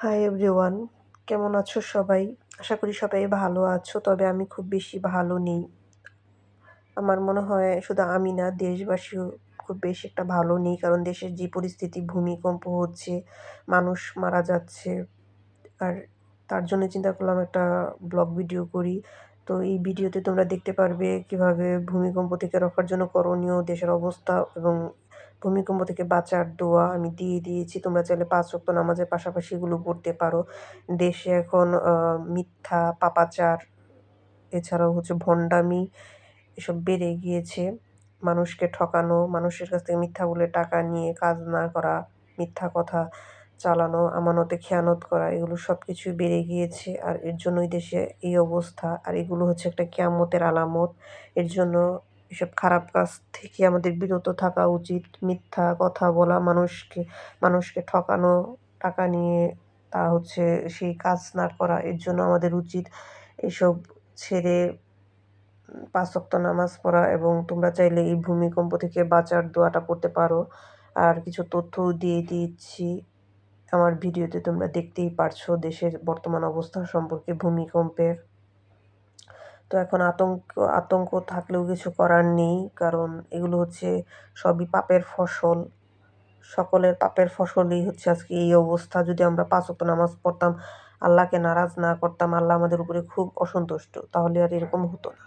Hi everyone, কেমন আছো সবাই? আশা করি সবাই ভালো আছো। তবে আমি খুব বেশি ভালো নেই। আমার মনে হয় শুধু আমি না, দেশবাসীও খুব বেশি একটা ভালো নেই। কারণ দেশের যে পরিস্থিতি, ভূমিকম্প হচ্ছে, মানুষ মারা যাচ্ছে। আর তার জন্য চিন্তা করলাম একটা ব্লগ ভিডিও করি। তো এই ভিডিওতে তোমরা দেখতে পারবে কিভাবে ভূমিকম্প থেকে রক্ষার জন্য করণীয় দেশের অবস্থা এবং ভূমিকম্প থেকে বাঁচার দোয়া আমি দিয়ে দিয়েছি। তোমরা চাইলে ৫ ওয়াক্ত নামাজের পাশাপাশি এগুলো পড়তে পারো। দেশে এখন মিথ্যা, পাপাচার, এছাড়াও ভণ্ডামি এসব বেড়ে গিয়েছে। মানুষকে ঠকানো, মানুষের কাছ থেকে মিথ্যা বলে টাকা নিয়ে কাজ না করা, মিথ্যা কথা চালানো, আমানতে খেয়ানত করা, এগুলো সবকিছুই বেড়ে গিয়েছে। আর এর জন্যই দেশে এই অবস্থা। আর এগুলো হচ্ছে একটা কিয়ামতের আলামত। এর জন্য এসব খারাপ কাজ থেকে আমাদের বিরত থাকা উচিত। মিথ্যা কথা বলা, মানুষকে ঠকানো, টাকা নিয়ে সেই কাজ না করা। এর জন্য আমাদের উচিত এসব ছেড়ে ৫ ওয়াক্ত নামাজ পড়া। এবং তোমরা চাইলে এই ভূমিকম্প থেকে বাঁচার দোয়াটা পড়তে পারো। আর কিছু তথ্যও দিয়ে দিচ্ছি আমার ভিডিওতে, তোমরা দেখতেই পারছো দেশের বর্তমান অবস্থা সম্পর্কে ভূমিকম্পের। তো এখন আতঙ্ক থাকলেও কিছু করার নেই, কারণ এগুলো সবই পাপের ফসল। সকলের পাপের ফসলই আজকে এই অবস্থা। যদি আমরা ৫ ওয়াক্ত নামাজ পড়তাম, আল্লাহকে নারাজ না করতাম, আল্লাহ আমাদের উপরে খুব অসন্তুষ্ট, তাহলে আর এরকম হতো না।